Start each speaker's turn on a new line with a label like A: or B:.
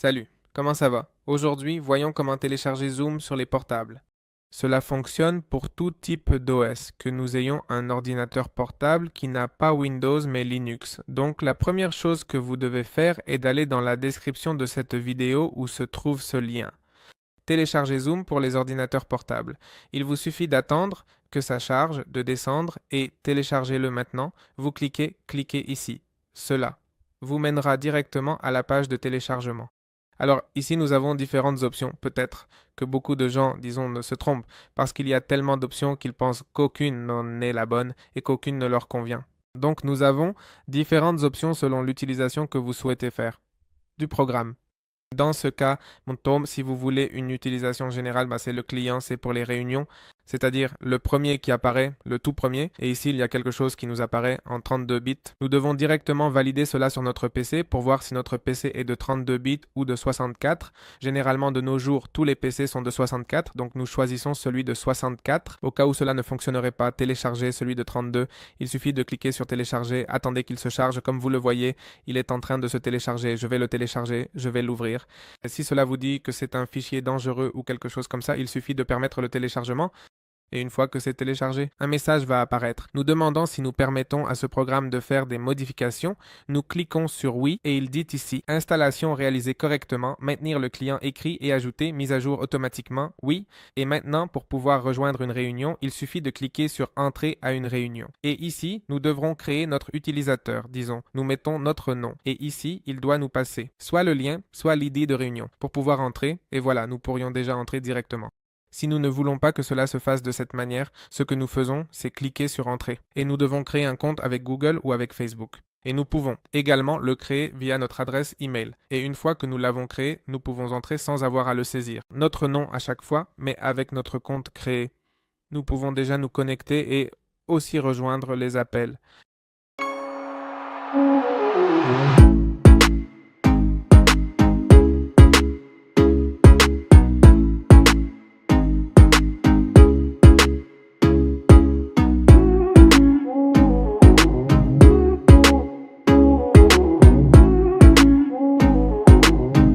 A: Salut, comment ça va? Aujourd'hui, voyons comment télécharger Zoom sur les portables. Cela fonctionne pour tout type d'OS, que nous ayons un ordinateur portable qui n'a pas Windows mais Linux. Donc la première chose que vous devez faire est d'aller dans la description de cette vidéo où se trouve ce lien. Télécharger Zoom pour les ordinateurs portables. Il vous suffit d'attendre que ça charge, de descendre et téléchargez-le maintenant. Vous cliquez ici. Cela vous mènera directement à la page de téléchargement. Alors ici, nous avons différentes options. Peut-être que beaucoup de gens, disons, ne se trompent parce qu'il y a tellement d'options qu'ils pensent qu'aucune n'en est la bonne et qu'aucune ne leur convient. Donc nous avons différentes options selon l'utilisation que vous souhaitez faire du programme. Dans ce cas, mon tome, si vous voulez une utilisation générale, c'est le client, c'est pour les réunions, c'est-à-dire le premier qui apparaît, le tout premier, et ici il y a quelque chose qui nous apparaît en 32 bits. Nous devons directement valider cela sur notre PC pour voir si notre PC est de 32 bits ou de 64. Généralement de nos jours, tous les PC sont de 64, donc nous choisissons celui de 64. Au cas où cela ne fonctionnerait pas, télécharger celui de 32. Il suffit de cliquer sur télécharger, attendez qu'il se charge, comme vous le voyez, il est en train de se télécharger, je vais le télécharger, je vais l'ouvrir. Si cela vous dit que c'est un fichier dangereux ou quelque chose comme ça, il suffit de permettre le téléchargement. Et une fois que c'est téléchargé, un message va apparaître nous demandant si nous permettons à ce programme de faire des modifications. Nous cliquons sur oui et il dit ici installation réalisée correctement, maintenir le client écrit et ajouter mise à jour automatiquement, oui. Et maintenant, pour pouvoir rejoindre une réunion, il suffit de cliquer sur entrer à une réunion. Et ici, nous devrons créer notre utilisateur, disons. Nous mettons notre nom. Et ici, il doit nous passer soit le lien, soit l'ID de réunion pour pouvoir entrer. Et voilà, nous pourrions déjà entrer directement. Si nous ne voulons pas que cela se fasse de cette manière, ce que nous faisons, c'est cliquer sur Entrée. Et nous devons créer un compte avec Google ou avec Facebook. Et nous pouvons également le créer via notre adresse email. Et une fois que nous l'avons créé, nous pouvons entrer sans avoir à le saisir. Notre nom à chaque fois, mais avec notre compte créé. Nous pouvons déjà nous connecter et aussi rejoindre les appels.